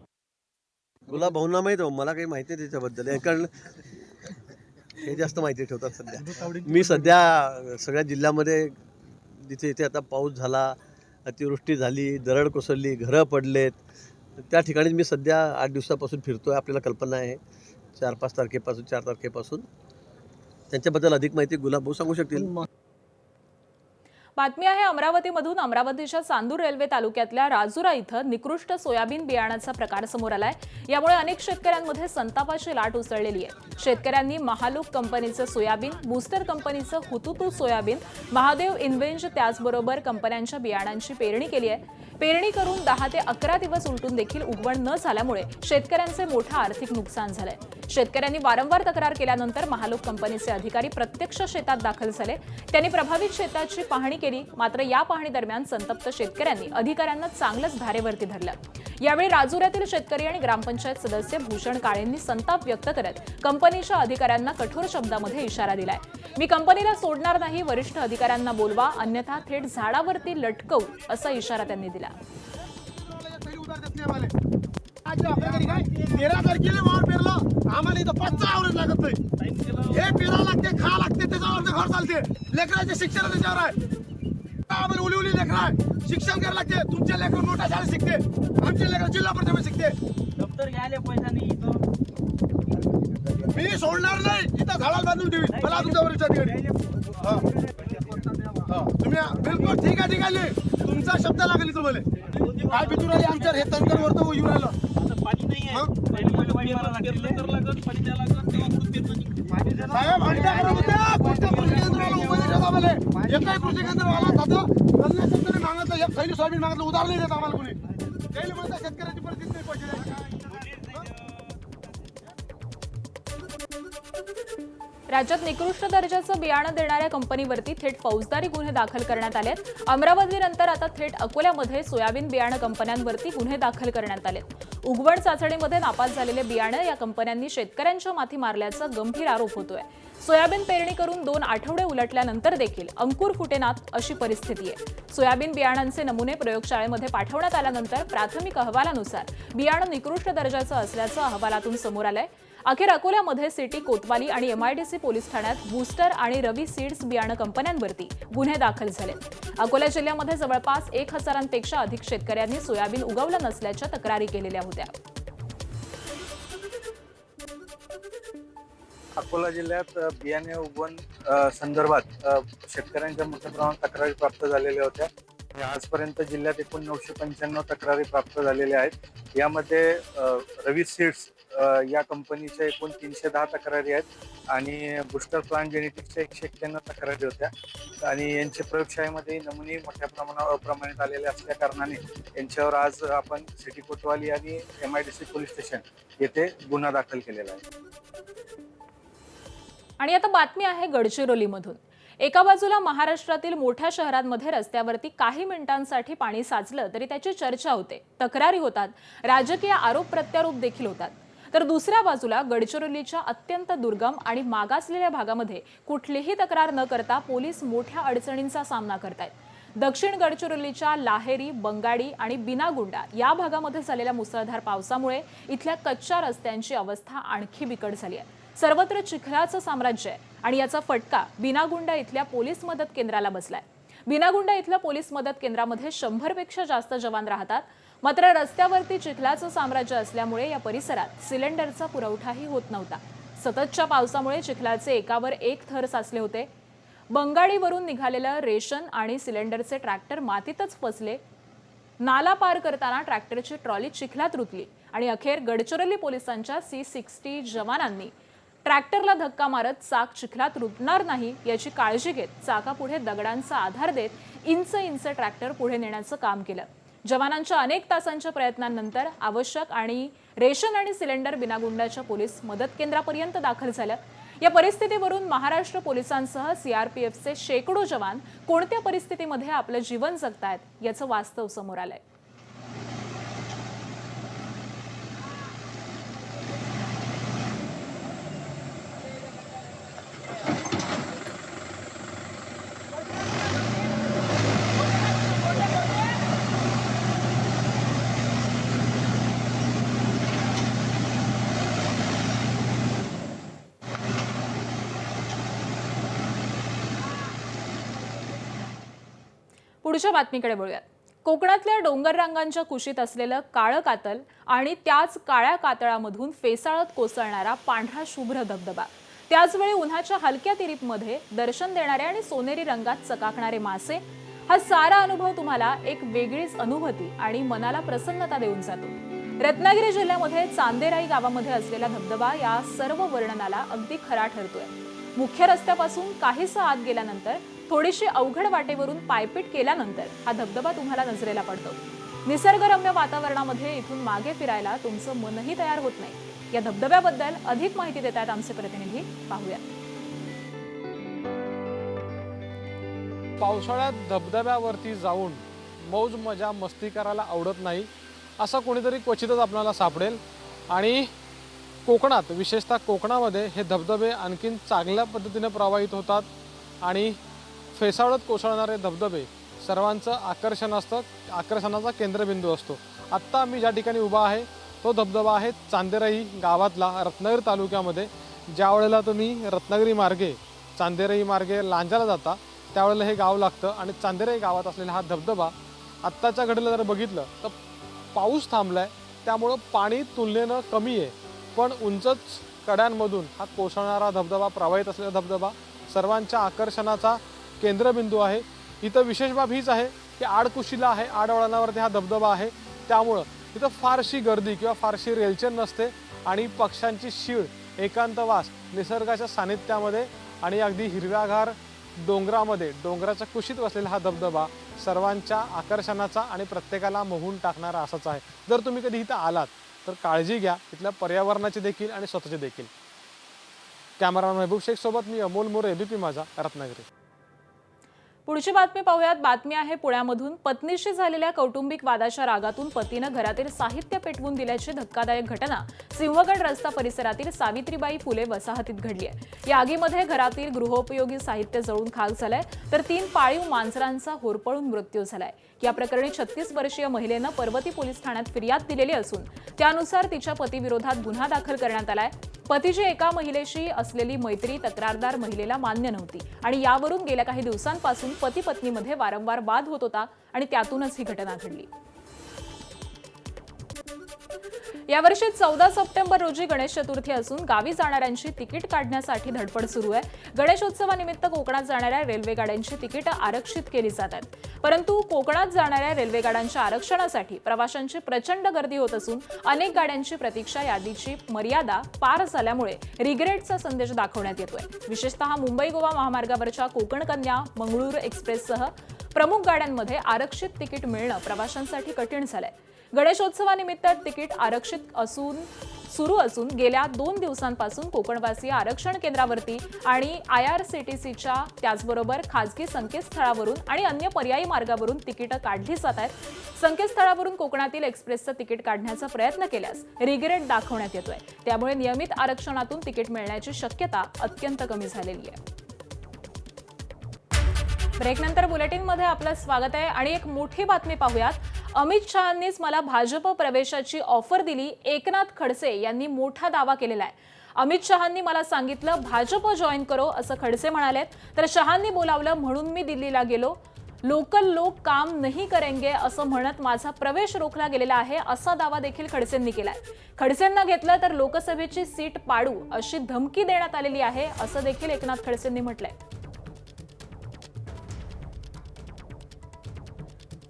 गुलाब भाऊंना माहीत हो, मला काही माहिती नाही त्याच्याबद्दल, कारण हे जास्त माहिती ठेवतात सध्या. मी सध्या सगळ्या जिल्ह्यामध्ये जिथे इथे आता पाऊस झाला, अतिवृष्टी झाली, दरड कोसळली, घरं पडलेत, त्या ठिकाणी मी सध्या 8 दिवसापासून फिरतोय. आपल्याला कल्पना आहे 4-5 तारखेपासून 4 तारखेपासून. त्यांच्याबद्दल अधिक माहिती गुलाब भाऊ सांगू शकतील. बातमी आहे अमरावतीमधून. अमरावतीच्या चांदूर रेल्वे तालुक्यातल्या राजुरा इथं निकृष्ट सोयाबीन बियाणाचा प्रकार समोर आलाय. यामुळे अनेक शेतकऱ्यांमध्ये संतापाची लाट उसळलेली आहे. शेतकऱ्यांनी महालूक कंपनीचं सोयाबीन, बूस्टर कंपनीचं हुतुतू सोयाबीन, महादेव इन्व्हेंज त्याचबरोबर कंपन्यांच्या बियाणांची पेरणी केली आहे. पेरणी करून 10 ते 11 दिवस उलटून देखील उगवण न झाल्यामुळे शेतकऱ्यांचे मोठं आर्थिक नुकसान झालंय. शेतकऱ्यांनी वारंवार तक्रार केल्यानंतर महालूक कंपनीचे अधिकारी प्रत्यक्ष शेतात दाखल झाले. त्यांनी प्रभावित शेताची पाहणी केली. मात्र या पाहणी दरम्यान संतप्त शेतकऱ्यांनी अधिकाऱ्यांना चांगलंच धारेवरती धरलं. यावेळी राजुऱ्यातील शेतकरी आणि ग्रामपंचायत सदस्य भूषण काळेंनी संताप व्यक्त करत कंपनीच्या अधिकाऱ्यांना कठोर शब्दामध्ये इशारा दिलाय. मी कंपनीला सोडणार नाही, वरिष्ठ अधिकाऱ्यांना बोलवा, अन्यथा थेट झाडावरती लटकवू, असा इशारा त्यांनी दिला. 13 तारखेला वावर पेरलं, आम्हाला इथं 5चा आवरेज लागत नाही. हे पेरायला लागते, खा लागते, त्याच्यावर घर चालते. लेकरांचे शिक्षण त्याच्यावर आहे. आम्हाला उली लेकर आहे, शिक्षण करायला लागते. तुमचे लेकर मोठ्या शाळेत शिकते, आमचे लेकर जिल्हा परिषदेत शिकते. दप्तर घ्यायला पैसा नाही इथं. मी सोडणार नाही, इथं झाडाला बांधून ठेवी. मला तुमच्या वरिष्ठ अधिकारी तुम्ही बिलकुल ठीक आहे. तुमचा शब्द लागेल तुम्हाला. काय बितून राहिले आमच्या हे तंत्र वरतं येऊन राहिलं. साहेब हंड्या करत होत्या, कोणत्या कृषी केंद्राला उमेदवारी देत आम्हाला. एकही कृषी केंद्रवाला जातं, त्यांना शेतकरी मागतलं, एक खैली सोयाबीन मागतलं, उधार नाही देत आम्हाला कोणी. काही म्हणतात शेतकऱ्याची परिस्थिती नाही पैसे. राज्यात निकृष्ट दर्जाचं बियाणं देणाऱ्या कंपनीवरती थेट फौजदारी गुन्हे दाखल करण्यात आलेत. अमरावतीनंतर आता थेट अकोल्यामध्ये सोयाबीन बियाणं कंपन्यांवरती गुन्हे दाखल करण्यात आलेत. उगवण चाचणीमध्ये नापास झालेले बियाणं या कंपन्यांनी शेतकऱ्यांच्या माथी मारल्याचा गंभीर आरोप होतोय. सोयाबीन पेरणी करून 2 आठवडे उलटल्यानंतर देखील अंकुर फुटेनात अशी परिस्थिती आहे. सोयाबीन बियाणांचे नमुने प्रयोगशाळेमध्ये पाठवण्यात आल्यानंतर प्राथमिक अहवालानुसार बियाणं निकृष्ट दर्जाचं असल्याचं अहवालातून समोर आलंय. अखेर अकोल्यामध्ये सिटी, कोतवाली आणि MIDC पोलीस ठाण्यात बूस्टर आणि रवी सीड्स बियाणं कंपन्यांवरती गुन्हे दाखल झाले. अकोला जिल्ह्यामध्ये जवळपास 1000पेक्षा अधिक शेतकऱ्यांनी सोयाबीन उगवलं नसल्याच्या तक्रारी केलेल्या होत्या. अकोला जिल्ह्यात बियाणे उगवण संदर्भात शेतकऱ्यांच्या मोठ्या प्रमाणात तक्रारी प्राप्त झालेल्या होत्या. आजपर्यंत जिल्ह्यात एकूण 995 तक्रारी प्राप्त झालेल्या आहेत. यामध्ये रवी सीड्स या कंपनीच्या एकूण 310 तक्रारी आहेत आणि बूस्टर प्लांट जेनेटिक्सच्या 191 तक्रारी होत्या. आणि यांच्या प्रयोगशाळेमध्ये नमुने मोठ्या प्रमाणावर अप्रमाणित आलेले असल्या कारणाने यांच्यावर आज आपण सिटी, कोतवाली आणि MIDC पोलीस स्टेशन येथे गुन्हा दाखल केलेला आहे. आणि आता बातमी आहे गडचिरोलीमधून. एका बाजूला महाराष्ट्रातील मोठ्या शहरांमध्ये रस्त्यावरती काही मिनिटांसाठी पाणी साचलं तरी त्याची चर्चा होते, तक्रारी होतात, राजकीय आरोप प्रत्यारोप देखील होतात. तर दुसऱ्या बाजूला गडचिरोलीच्या अत्यंत दुर्गम आणि मागासलेल्या भागामध्ये कुठलीही तक्रार न करता पोलीस मोठ्या अडचणींचा सामना करतायत. दक्षिण गडचिरोलीच्या लाहेरी, बंगाडी आणि बिनागुंडा या भागामध्ये झालेल्या मुसळधार पावसामुळे इथल्या कच्च्या रस्त्यांची अवस्था आणखी बिकट झाली आहे. सर्वत्र चिखलाचं साम्राज्य आहे आणि याचा फटका बिनागुंडा इथल्या पोलीस मदत केंद्राला बसलाय. बिनागुंडा इथल्या पोलीस मदत केंद्रामध्ये 100पेक्षा जास्त जवान राहतात. मात्र रस्त्यावरती चिखलाचं साम्राज्य असल्यामुळे या परिसरात सिलेंडरचा पुरवठाही होत नव्हता. सततच्या पावसामुळे चिखलाचे एकावर एक थर साचले होते. बंगाडीवरून निघालेलं रेशन आणि सिलेंडरचे ट्रॅक्टर मातीतच फसले. नाला पार करताना ट्रॅक्टरची ट्रॉली चिखलात रुतली आणि अखेर गडचिरोली पोलिसांच्या C60 जवानांनी ट्रॅक्टरला धक्का मारत चाक चिखलात रुतणार नाही याची काळजी घेत चाकापुढे दगडांचा आधार देत इंच ट्रॅक्टर पुढे नेण्याचं काम केलं. जवानांच्या अनेक तासांच्या प्रयत्नांनंतर आवश्यक आणि रेशन आणि सिलेंडर बिनागुंडाच्या पोलीस मदत केंद्रापर्यंत दाखल झाल्या। या परिस्थितीवरून महाराष्ट्र पोलिसांसह सीआरपीएफचे शेकडो जवान कोणत्या परिस्थितीमध्ये आपलं जीवन जगतायत याचं वास्तव समोर आलंय। पुढच्या बातमीकडे वळूयात। कोकणातल्या डोंगर रांगांच्या कुशीत असलेलं काळं कातल आणि त्याच काळ्या कातळामधून फेसाळत कोसळणारा पांढरा शुभ्र धबधबा, त्याचवेळी उन्हाच्या हलक्या तिरीपमध्ये दर्शन देणारे आणि सोनेरी रंगात चकाकणारे मासे, हा सारा अनुभव तुम्हाला एक वेगळीच अनुभूती आणि मनाला प्रसन्नता देऊन जातो। रत्नागिरी जिल्ह्यामध्ये चांदेराई गावामध्ये असलेला धबधबा या सर्व वर्णनाला अगदी खरा ठरतोय। मुख्य रस्त्यापासून काहीसा आत गेल्यानंतर थोडीशी अवघड वाटेवरून पायपीट केल्यानंतर हा धबधबा तुम्हाला नजरेला पडतो। निसर्गरम्य वातावरणामध्ये इथून मागे फिरायला तुमचं मनही तयार होत नाही। या धबधब्याबद्दल अधिक माहिती देत आहेत आमचे प्रतिनिधी, पाहूया। पावसाळ्यात धबधब्यावरती जाऊन मौज मजा मस्ती करायला आवडत नाही असं कोणीतरी क्वचितच आपल्याला सापडेल। आणि कोकणात, विशेषतः कोकणामध्ये हे धबधबे आणखीन चांगल्या पद्धतीने प्रवाहित होतात आणि फेसाळत कोसळणारे धबधबे सर्वांचं आकर्षण असतं, आकर्षणाचा केंद्रबिंदू असतो। आत्ता मी ज्या ठिकाणी उभा आहे तो धबधबा आहे चांदेराई गावातला, रत्नागिरी तालुक्यामध्ये। ज्या वेळेला तुम्ही रत्नागिरी मार्गे चांदेराई मार्गे लांजाला जाता त्यावेळेला हे गाव लागतं आणि चांदेराई गावात असलेला हा धबधबा आत्ताच्या घडीला जर बघितलं तर पाऊस थांबलाय त्यामुळं पाणी तुलनेनं कमी आहे, पण उंचच कड्यांमधून हा कोसळणारा धबधबा, प्रवाहित असलेला धबधबा सर्वांच्या आकर्षणाचा केंद्रबिंदू आहे। इथं विशेष बाब हीच आहे की आडकुशीला आहे, आडवळणावरती हा धबधबा आहे, त्यामुळं इथं फारशी गर्दी किंवा फारशी रेलचेल नसते आणि पक्ष्यांची शीळ, एकांतवास, निसर्गाच्या सानिध्यामध्ये आणि अगदी हिरव्यागार डोंगरामध्ये, डोंगराच्या कुशीत वसलेला हा धबधबा सर्वांच्या आकर्षणाचा आणि प्रत्येकाला मोहून टाकणारा असाच आहे। जर तुम्ही कधी इथं आलात तर काळजी घ्या इथल्या पर्यावरणाची देखील आणि स्वतःची देखील। कॅमेरामॅन महबूब शेख सोबत मी अमोल मोरे, एबीपी माझा, रत्नागिरी। पुढची बातमी पाहूयात। बातमी आहे पुण्यामधून। पत्नीशी झालेल्या कौटुंबिक वादाच्या रागातून पतीनं घरातील साहित्य पेटवून दिल्याची धक्कादायक घटना सिंहगड रस्ता परिसरातील सावित्रीबाई फुले वसाहतीत घडली आहे। या आगीमध्ये घरातील गृहोपयोगी साहित्य जळून खाक झालंय तर 3 पाळीव मांजरांचा होरपळून मृत्यू झालाय। या प्रकरणी 36 वर्षीय महिलेनं पर्वती पोलीस ठाण्यात फिर्याद दिलेली असून त्यानुसार तिच्या पतीविरोधात गुन्हा दाखल करण्यात आलाय। पतीची एका महिलेशी असलेली मैत्री तक्रारदार महिलेला मान्य नव्हती आणि यावरून गेल्या काही दिवसांपासून पती पत्नीमध्ये वारंवार वाद होत होता आणि त्यातूनच ही घटना घडली। यावर्षी 14 सप्टेंबर रोजी गणेश चतुर्थी असून गावी जाणाऱ्यांची तिकीट काढण्यासाठी धडपड सुरू आहे। गणेशोत्सवानिमित्त कोकणात जाणाऱ्या रेल्वे गाड्यांची तिकीट आरक्षित केली जातात, परंतु कोकणात जाणाऱ्या रेल्वे गाड्यांच्या आरक्षणासाठी प्रवाशांची प्रचंड गर्दी होत असून अनेक गाड्यांची प्रतीक्षा यादीची मर्यादा पार झाल्यामुळे रिग्रेटचा संदेश दाखवण्यात येतोय। विशेषतः मुंबई गोवा महामार्गावरच्या कोकण कन्या, मंगळूर एक्सप्रेससह प्रमुख गाड्यांमध्ये आरक्षित तिकीट मिळणं प्रवाशांसाठी कठीण झालंय। गणेशोत्सवानिमित्त तिकीट आरक्षित सुरू असून गेल्या 2 दिवसांपासून कोकणवासी आरक्षण केंद्रावरती आणि IRCTCच्या त्याचबरोबर खासगी संकेतस्थळावरून आणि अन्य पर्यायी मार्गावरून तिकीटं काढली जात आहेत। संकेतस्थळावरून कोकणातील एक्सप्रेसचं तिकीट काढण्याचा प्रयत्न केल्यास रिग्रेट दाखवण्यात येतोय, त्यामुळे नियमित आरक्षणातून तिकीट मिळण्याची शक्यता अत्यंत कमी झालेली आहे। ब्रेकनंतर बुलेटिनमध्ये आपलं स्वागत आहे आणि एक मोठी बातमी पाहूयात। अमित शहांनीच मला भाजप प्रवेशाची ऑफर दिली, एकनाथ खडसे यांनी मोठा दावा केलेला आहे। अमित शहांनी मला सांगितलं भाजप जॉईन करो असं खडसे म्हणालेत, तर शहांनी बोलावलं म्हणून मी दिल्लीला गेलो। लोकल लोक काम नहीं करेंगे असं म्हणत माझा प्रवेश रोखला गेलेला आहे असा दावा देखील खडसेंनी केलाय। खडसेंना घेतलं तर लोकसभेची सीट पाडू अशी धमकी देण्यात आलेली आहे असं देखील एकनाथ खडसेंनी म्हटलंय।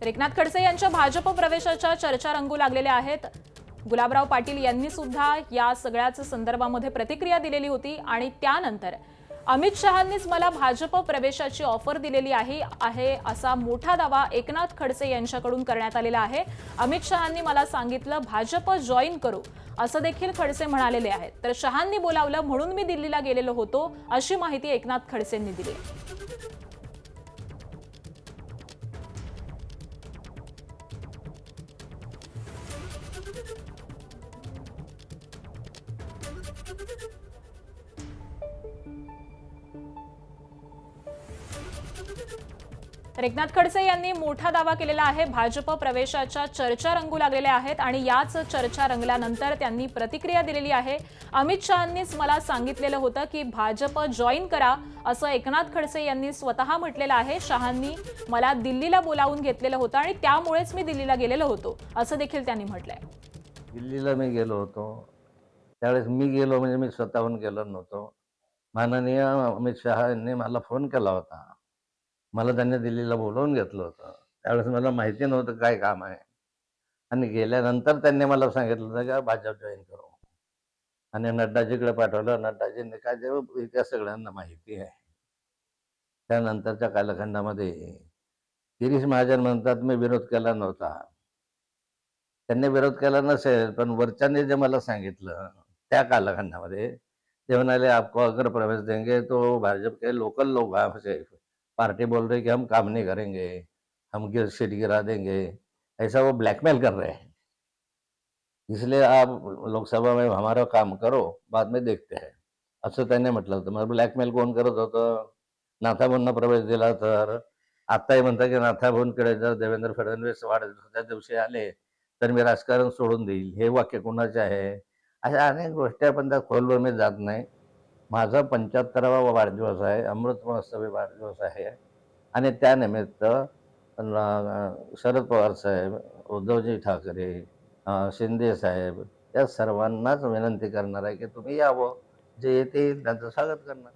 एकनाथ खडसे यांच्या भाजप प्रवेशाच्या चर्चा रंगू लागलेल्या आहेत। गुलाबराव पाटील यांनी सुद्धा या सगळ्याच संदर्भामध्ये प्रतिक्रिया दिलेली होती आणि त्यानंतर अमित शहांनीच मला भाजप प्रवेशाची ऑफर दिलेली आहे असा मोठा दावा एकनाथ खडसे यांच्याकडून करण्यात आलेला आहे. अमित शहांनी मला सांगितलं भाजप जॉईन करू असं देखील खडसे म्हणालेले आहेत. तर शहांनी बोलावलं म्हणून मी दिल्लीला गेलेलो होतो अशी माहिती एकनाथ खडसेंनी दिली. तर एकनाथ खडसे यांनी मोठा दावा केलेला आहे. भाजप प्रवेशाच्या चर्चा रंगू लागलेल्या आहेत आणि याच चर्चा रंगल्यानंतर त्यांनी प्रतिक्रिया दिलेली आहे. अमित शहांनीच मला सांगितलेलं होतं की भाजप जॉईन करा असं एकनाथ खडसे यांनी स्वतः म्हटलेलं आहे. शहांनी मला दिल्लीला बोलावून घेतलेलं होतं आणि त्यामुळेच मी दिल्लीला गेलेलो होतो असं देखील त्यांनी म्हटलंय. दिल्लीला मी गेलो होतो त्यावेळेस मी गेलो म्हणजे मी स्वतःहून गेलो नव्हतो. माननीय अमित शहा यांनी मला फोन केला होता. मला त्यांनी दिल्लीला बोलवून घेतलं होतं. त्यावेळेस मला माहिती नव्हतं काय काम आहे आणि गेल्यानंतर त्यांनी मला सांगितलं होतं की भाजप जॉईन करू आणि नड्डाजीकडे पाठवलं. नड्डाजींनी काय ते त्या सगळ्यांना माहिती आहे. त्यानंतरच्या कालखंडामध्ये शिरीष महाजन म्हणतात मी विरोध केला नव्हता. त्यांनी विरोध केला नसेल पण वरच्यांनी जे मला सांगितलं त्या कालखंडामध्ये ते म्हणाले आपको अगर प्रवेश देंगे तो भाजप के लोकल लोग आपसे पार्टी बोल रही कि हम काम नहीं करेंगे, हम सीट गिरा देंगे, ऐसा वो ब्लैकमेल कर रहे हैं. इसलिए आप लोकसभा में हमारा काम करो बाद में देखते हैं असं त्यांनी म्हटलं होतं. मग ब्लॅकमेल कोण करत होतं? नाथाभाऊंना प्रवेश दिला तर आत्ताही म्हणतात की नाथाभाऊंकडे जर देवेंद्र फडणवीस वाढदिवसाच्या दिवशी आले तर मी राजकारण सोडून देईल हे वाक्य कोणाचे आहे? अशा अनेक गोष्टी आपण त्या खोलवर मी जात नाही. माझा 75वा वाढदिवस आहे, अमृत महोत्सवी वाढदिवस आहे आणि त्यानिमित्त शरद पवार साहेब, उद्धवजी ठाकरे, शिंदे साहेब या सर्वांनाच विनंती करणार आहे की तुम्ही यावं. जे येतील त्यांचं स्वागत करणार.